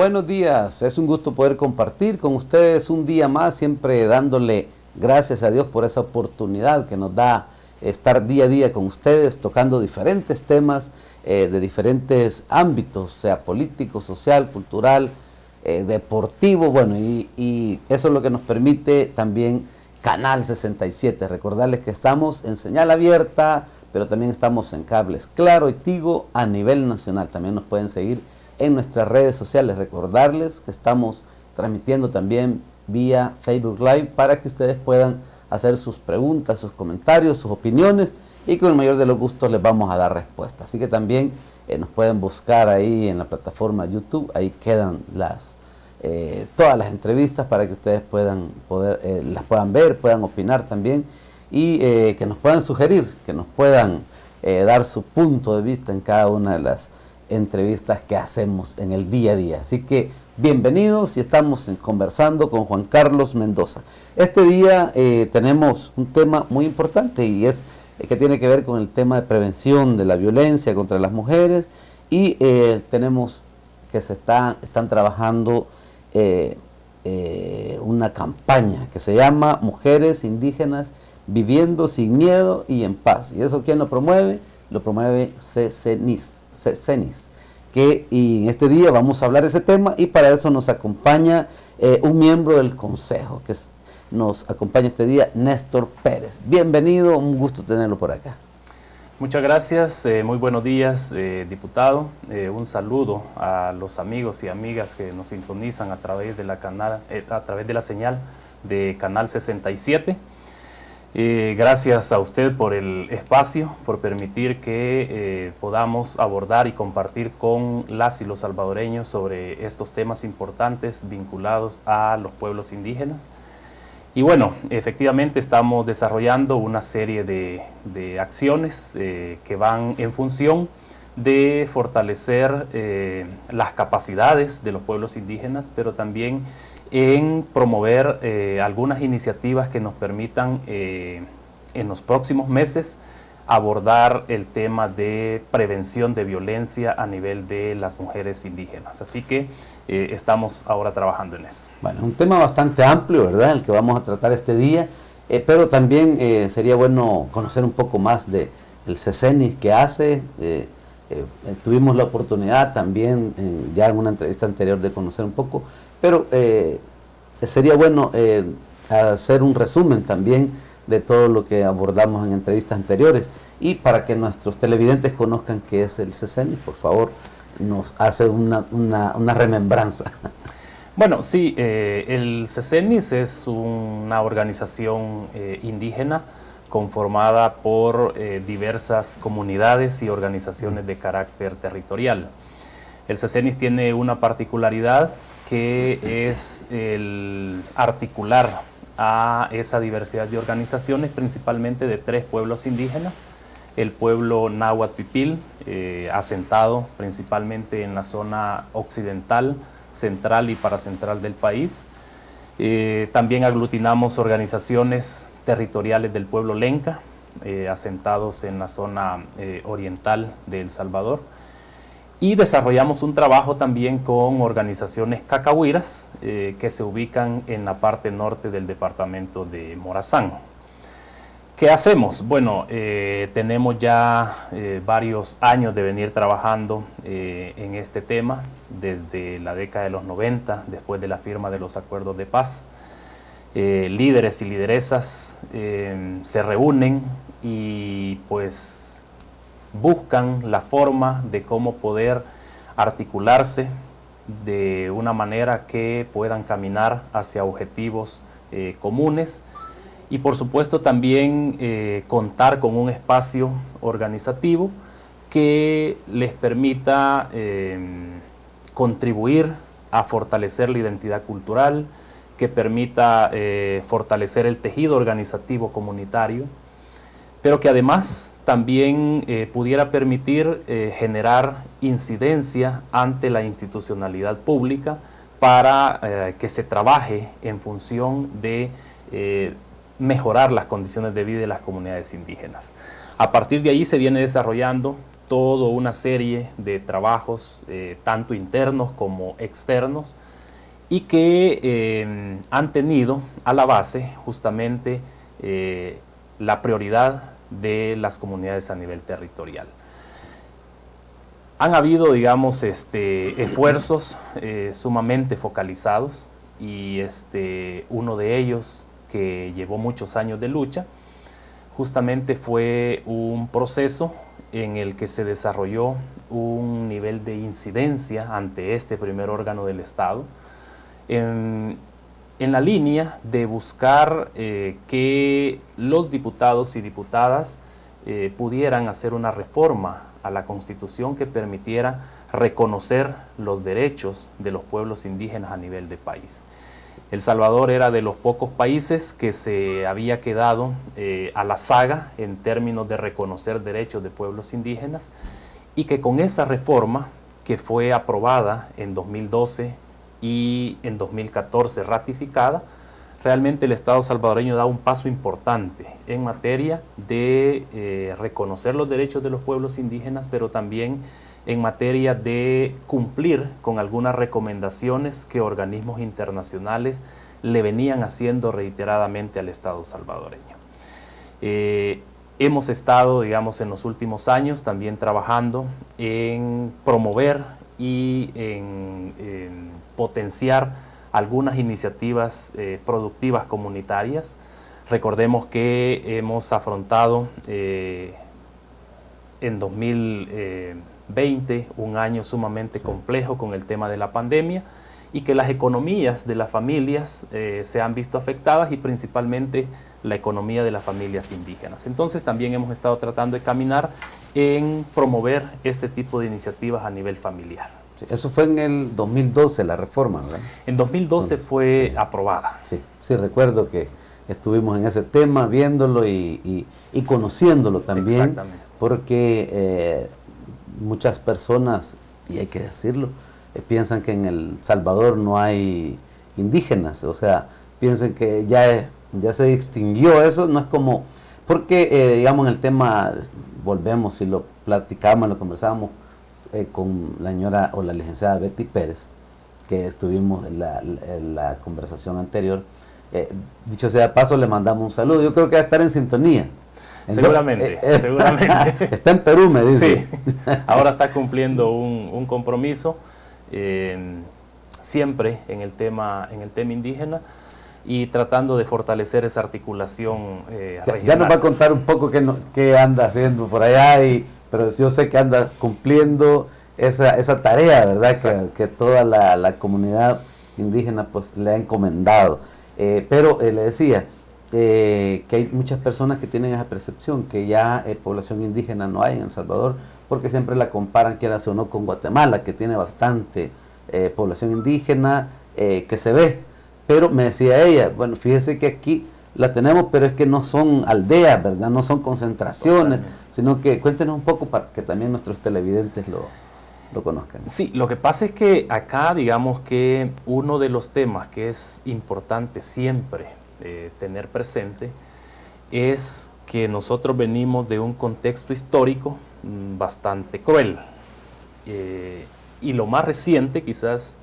Buenos días, es un gusto poder compartir con ustedes un día más, siempre dándole gracias a Dios por esa oportunidad que nos da estar día a día con ustedes, tocando diferentes temas de diferentes ámbitos, sea político, social, cultural, deportivo, bueno, y eso es lo que nos permite también Canal 67. Recordarles que estamos en señal abierta, pero también estamos en cables Claro y Tigo a nivel nacional. También nos pueden seguir en nuestras redes sociales. Recordarles que estamos transmitiendo también vía Facebook Live para que ustedes puedan hacer sus preguntas, sus comentarios, sus opiniones, y con el mayor de los gustos les vamos a dar respuesta. Así que también nos pueden buscar ahí en la plataforma YouTube, ahí quedan todas las entrevistas para que ustedes las puedan ver, puedan opinar también, y que nos puedan sugerir, que nos puedan dar su punto de vista en cada una de las entrevistas que hacemos en el día a día. Así que bienvenidos, y estamos conversando con Juan Carlos Mendoza. Este día tenemos un tema muy importante, y es que tiene que ver con el tema de prevención de la violencia contra las mujeres, y tenemos que están trabajando una campaña que se llama Mujeres Indígenas Viviendo Sin Miedo y en Paz. ¿Y eso quién lo promueve? Lo promueve CENIS, y en este día vamos a hablar de ese tema, y para eso nos acompaña un miembro del consejo, nos acompaña este día, Néstor Pérez. Bienvenido, un gusto tenerlo por acá. Muchas gracias, muy buenos días, diputado. Un saludo a los amigos y amigas que nos sintonizan a través de la señal de Canal 67. Gracias a usted por el espacio, por permitir que podamos abordar y compartir con las y los salvadoreños sobre estos temas importantes vinculados a los pueblos indígenas. Y bueno, efectivamente estamos desarrollando una serie de acciones que van en función de fortalecer las capacidades de los pueblos indígenas, pero también en promover algunas iniciativas que nos permitan en los próximos meses abordar el tema de prevención de violencia a nivel de las mujeres indígenas. Así que estamos ahora trabajando en eso. Bueno, un tema bastante amplio, ¿verdad?, el que vamos a tratar este día, pero también sería bueno conocer un poco más del CECENIS que hace. Tuvimos la oportunidad también ya en una entrevista anterior de conocer un poco, pero sería bueno hacer un resumen también de todo lo que abordamos en entrevistas anteriores, y para que nuestros televidentes conozcan qué es el CECENIS, por favor, nos hace una remembranza. Bueno, sí, el CECENIS es una organización indígena conformada por diversas comunidades y organizaciones de carácter territorial. El CECENIS tiene una particularidad, que es el articular a esa diversidad de organizaciones, principalmente de 3 pueblos indígenas: el pueblo náhuatl pipil, asentado principalmente en la zona occidental, central y paracentral del país. También aglutinamos organizaciones territoriales del pueblo lenca, asentados en la zona oriental de El Salvador. Y desarrollamos un trabajo también con organizaciones cacahuiras que se ubican en la parte norte del departamento de Morazán. ¿Qué hacemos? Bueno, tenemos ya varios años de venir trabajando en este tema, desde la década de los 90, después de la firma de los acuerdos de paz. Líderes y lideresas se reúnen y pues buscan la forma de cómo poder articularse de una manera que puedan caminar hacia objetivos comunes, y por supuesto también contar con un espacio organizativo que les permita contribuir a fortalecer la identidad cultural, que permita fortalecer el tejido organizativo comunitario, pero que además también pudiera permitir generar incidencia ante la institucionalidad pública para que se trabaje en función de mejorar las condiciones de vida de las comunidades indígenas. A partir de ahí se viene desarrollando toda una serie de trabajos, tanto internos como externos, y que han tenido a la base justamente la prioridad de las comunidades a nivel territorial. Han habido, digamos, esfuerzos sumamente focalizados, y uno de ellos, que llevó muchos años de lucha, justamente fue un proceso en el que se desarrolló un nivel de incidencia ante este primer órgano del Estado, en la línea de buscar que los diputados y diputadas pudieran hacer una reforma a la Constitución que permitiera reconocer los derechos de los pueblos indígenas a nivel de país. El Salvador era de los pocos países que se había quedado a la saga en términos de reconocer derechos de pueblos indígenas, y que con esa reforma, que fue aprobada en 2012 y en 2014 ratificada, realmente el Estado salvadoreño da un paso importante en materia de reconocer los derechos de los pueblos indígenas, pero también en materia de cumplir con algunas recomendaciones que organismos internacionales le venían haciendo reiteradamente al Estado salvadoreño. Hemos estado, digamos, en los últimos años también trabajando en promover y en potenciar algunas iniciativas productivas comunitarias. Recordemos que hemos afrontado en 2020 un año sumamente complejo con el tema de la pandemia, y que las economías de las familias se han visto afectadas, y principalmente la economía de las familias indígenas. Entonces también hemos estado tratando de caminar en promover este tipo de iniciativas a nivel familiar. Sí, eso fue en el 2012, la reforma, ¿verdad? En 2012 fue aprobada. Sí, sí, recuerdo que estuvimos en ese tema, viéndolo y conociéndolo también. Exactamente. Porque muchas personas, y hay que decirlo, piensan que en El Salvador no hay indígenas, o sea, piensan que ya se extinguió eso, no es como, porque digamos en el tema, volvemos, si lo platicábamos, lo conversábamos con la señora o la licenciada Betty Pérez, que estuvimos en la conversación anterior, dicho sea de paso, le mandamos un saludo, yo creo que va a estar en sintonía. Seguramente, seguramente. Está en Perú, me dice. Sí, ahora está cumpliendo un compromiso, siempre en el tema indígena, y tratando de fortalecer esa articulación regional. Ya nos va a contar un poco qué anda haciendo por allá, pero yo sé que anda cumpliendo esa tarea, ¿verdad? Que toda la comunidad indígena pues le ha encomendado. Pero le decía que hay muchas personas que tienen esa percepción, que ya población indígena no hay en El Salvador, porque siempre la comparan, quieras o no, con Guatemala, que tiene bastante población indígena que se ve. Pero me decía ella, bueno, fíjese que aquí la tenemos, pero es que no son aldeas, ¿verdad? No son concentraciones, sino que cuéntenos un poco para que también nuestros televidentes lo conozcan. Sí, lo que pasa es que acá, digamos que uno de los temas que es importante siempre tener presente es que nosotros venimos de un contexto histórico bastante cruel. Y lo más reciente quizás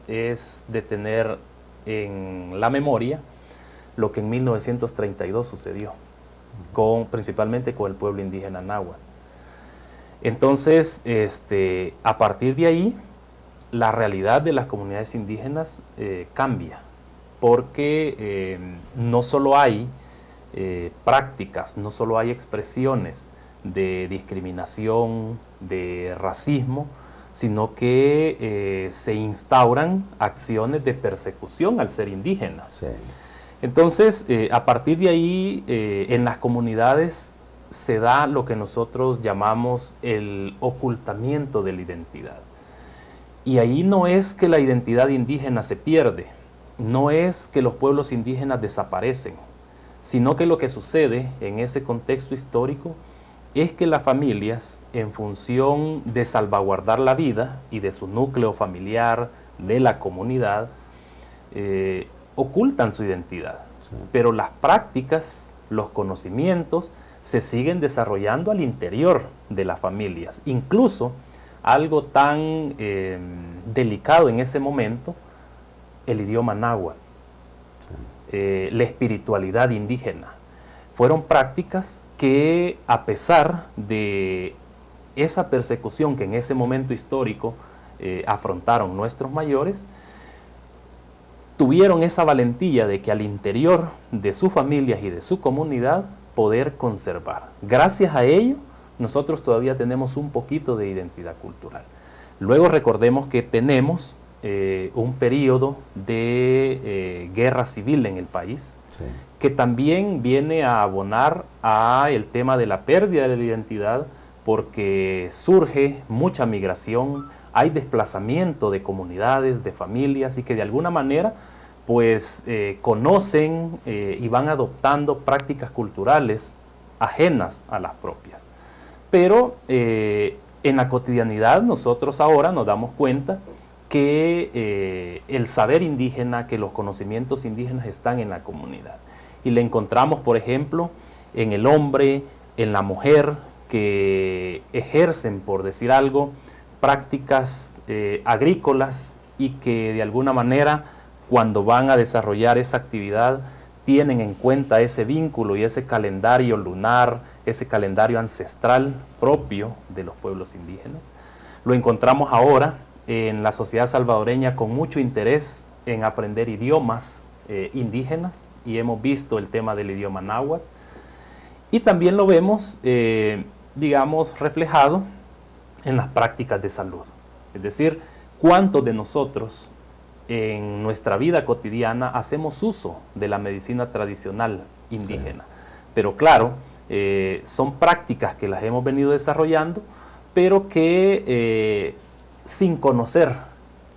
es de tener en la memoria lo que en 1932 sucedió, principalmente con el pueblo indígena náhuatl. Entonces, a partir de ahí, la realidad de las comunidades indígenas cambia, porque no solo hay prácticas, no solo hay expresiones de discriminación, de racismo, sino que se instauran acciones de persecución al ser indígena. Sí. Entonces, a partir de ahí, en las comunidades se da lo que nosotros llamamos el ocultamiento de la identidad. Y ahí no es que la identidad indígena se pierde, no es que los pueblos indígenas desaparecen, sino que lo que sucede en ese contexto histórico es que las familias, en función de salvaguardar la vida y de su núcleo familiar, de la comunidad, ocultan su identidad. Sí. Pero las prácticas, los conocimientos, se siguen desarrollando al interior de las familias. Incluso algo tan delicado en ese momento, el idioma náhuatl, la espiritualidad indígena. Fueron prácticas que, a pesar de esa persecución que en ese momento histórico afrontaron nuestros mayores, tuvieron esa valentía de que al interior de sus familias y de su comunidad poder conservar. Gracias a ello, nosotros todavía tenemos un poquito de identidad cultural. Luego recordemos que tenemos un periodo de guerra civil en el país, sí, que también viene a abonar a el tema de la pérdida de la identidad, porque surge mucha migración, hay desplazamiento de comunidades, de familias, y que de alguna manera pues conocen y van adoptando prácticas culturales ajenas a las propias. Pero en la cotidianidad nosotros ahora nos damos cuenta que el saber indígena, que los conocimientos indígenas están en la comunidad. Y le encontramos, por ejemplo, en el hombre, en la mujer, que ejercen, por decir algo, prácticas agrícolas, y que de alguna manera, cuando van a desarrollar esa actividad, tienen en cuenta ese vínculo y ese calendario lunar, ese calendario ancestral propio de los pueblos indígenas. Lo encontramos ahora en la sociedad salvadoreña con mucho interés en aprender idiomas indígenas, y hemos visto el tema del idioma náhuatl. Y también lo vemos, digamos, reflejado en las prácticas de salud. Es decir, ¿cuántos de nosotros en nuestra vida cotidiana hacemos uso de la medicina tradicional indígena? Sí. Pero claro, son prácticas que las hemos venido desarrollando, pero que sin conocer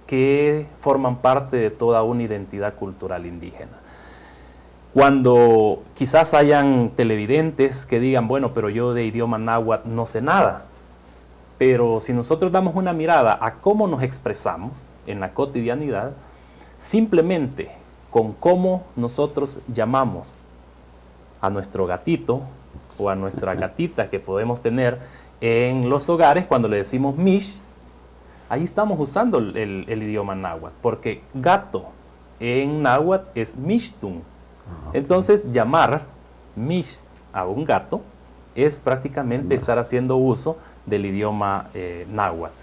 que forman parte de toda una identidad cultural indígena. Cuando quizás hayan televidentes que digan, bueno, pero yo de idioma náhuatl no sé nada. Pero si nosotros damos una mirada a cómo nos expresamos en la cotidianidad, simplemente con cómo nosotros llamamos a nuestro gatito o a nuestra gatita que podemos tener en los hogares, cuando le decimos mish, ahí estamos usando el idioma náhuatl, porque gato en náhuatl es mishtun. Entonces, llamar mish a un gato es prácticamente estar haciendo uso del idioma náhuatl.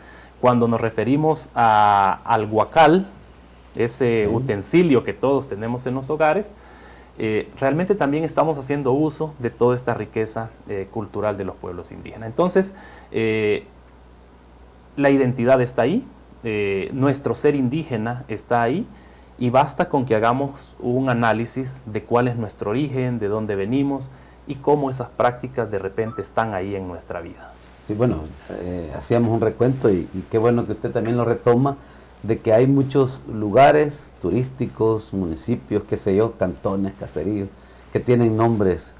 Cuando nos referimos al huacal, ese utensilio que todos tenemos en los hogares, realmente también estamos haciendo uso de toda esta riqueza cultural de los pueblos indígenas. Entonces, la identidad está ahí, nuestro ser indígena está ahí, y basta con que hagamos un análisis de cuál es nuestro origen, de dónde venimos y cómo esas prácticas de repente están ahí en nuestra vida. Sí, bueno, hacíamos un recuento y qué bueno que usted también lo retoma, de que hay muchos lugares turísticos, municipios, qué sé yo, cantones, caseríos, que tienen nombres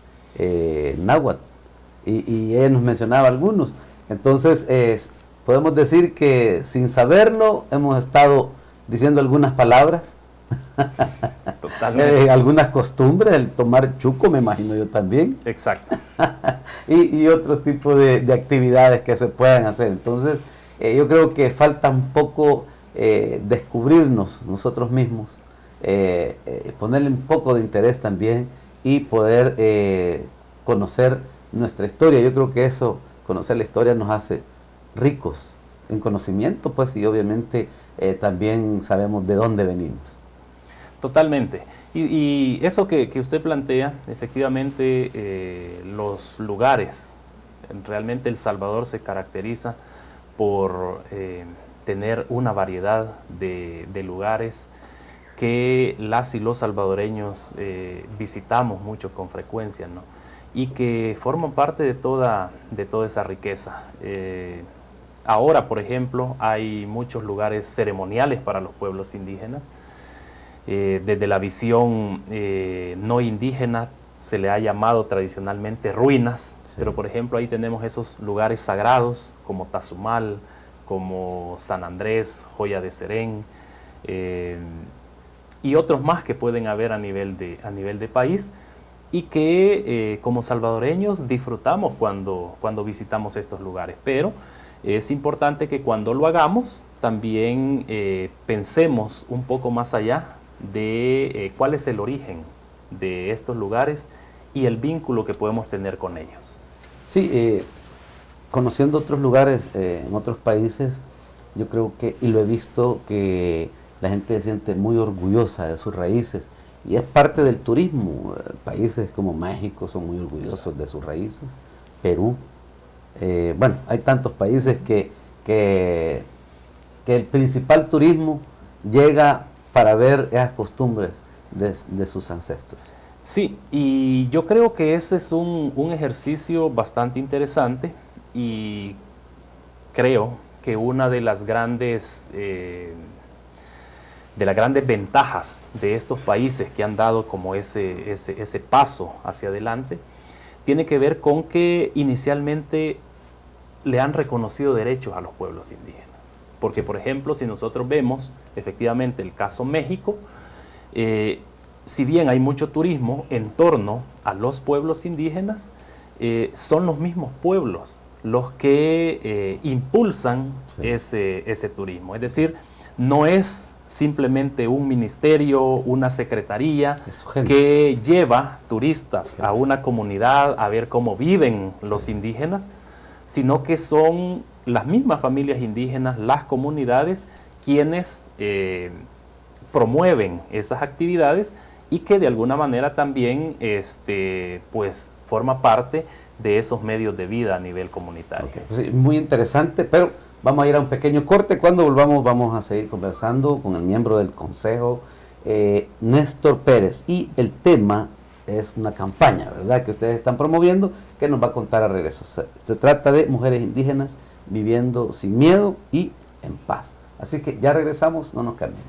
náhuatl, y ella nos mencionaba algunos. Entonces, podemos decir que sin saberlo hemos estado diciendo algunas palabras, algunas costumbres, el tomar chuco, me imagino yo también. Exacto. y otro tipo de actividades que se puedan hacer. Entonces, yo creo que falta un poco descubrirnos nosotros mismos, ponerle un poco de interés también, y poder conocer nuestra historia. Yo creo que eso, conocer la historia, nos hace ricos en conocimiento, pues, y obviamente también sabemos de dónde venimos. Totalmente. Y eso que usted plantea, efectivamente, los lugares, realmente El Salvador se caracteriza por tener una variedad de lugares que las y los salvadoreños visitamos mucho con frecuencia, ¿no? Y que forman parte de toda esa riqueza. Ahora, por ejemplo, hay muchos lugares ceremoniales para los pueblos indígenas. Desde la visión no indígena se le ha llamado tradicionalmente ruinas, sí, pero por ejemplo ahí tenemos esos lugares sagrados como Tazumal, como San Andrés, Joya de Serén, y otros más que pueden haber a nivel de país, y que como salvadoreños disfrutamos cuando visitamos estos lugares. Pero es importante que cuando lo hagamos también pensemos un poco más allá de cuál es el origen de estos lugares y el vínculo que podemos tener con ellos. Sí, conociendo otros lugares en otros países, yo creo que, y lo he visto, que la gente se siente muy orgullosa de sus raíces y es parte del turismo. Países como México son muy orgullosos de sus raíces, Perú. Bueno, hay tantos países que el principal turismo llega para ver esas costumbres de sus ancestros. Sí, y yo creo que ese es un ejercicio bastante interesante y creo que una de las grandes ventajas de estos países que han dado como ese paso hacia adelante tiene que ver con que inicialmente le han reconocido derechos a los pueblos indígenas. Porque, por ejemplo, si nosotros vemos efectivamente el caso México, si bien hay mucho turismo en torno a los pueblos indígenas, son los mismos pueblos los que impulsan ese turismo. Es decir, no es simplemente un ministerio, una secretaría que lleva turistas a una comunidad a ver cómo viven los indígenas, sino que son las mismas familias indígenas, las comunidades, quienes promueven esas actividades y que de alguna manera también pues, forma parte de esos medios de vida a nivel comunitario. Okay. Pues sí, muy interesante, pero vamos a ir a un pequeño corte. Cuando volvamos vamos a seguir conversando con el miembro del Consejo, Néstor Pérez, y el tema es una campaña, ¿verdad?, que ustedes están promoviendo, que nos va a contar a regreso. Se trata de mujeres indígenas viviendo sin miedo y en paz. Así que ya regresamos, no nos cambien.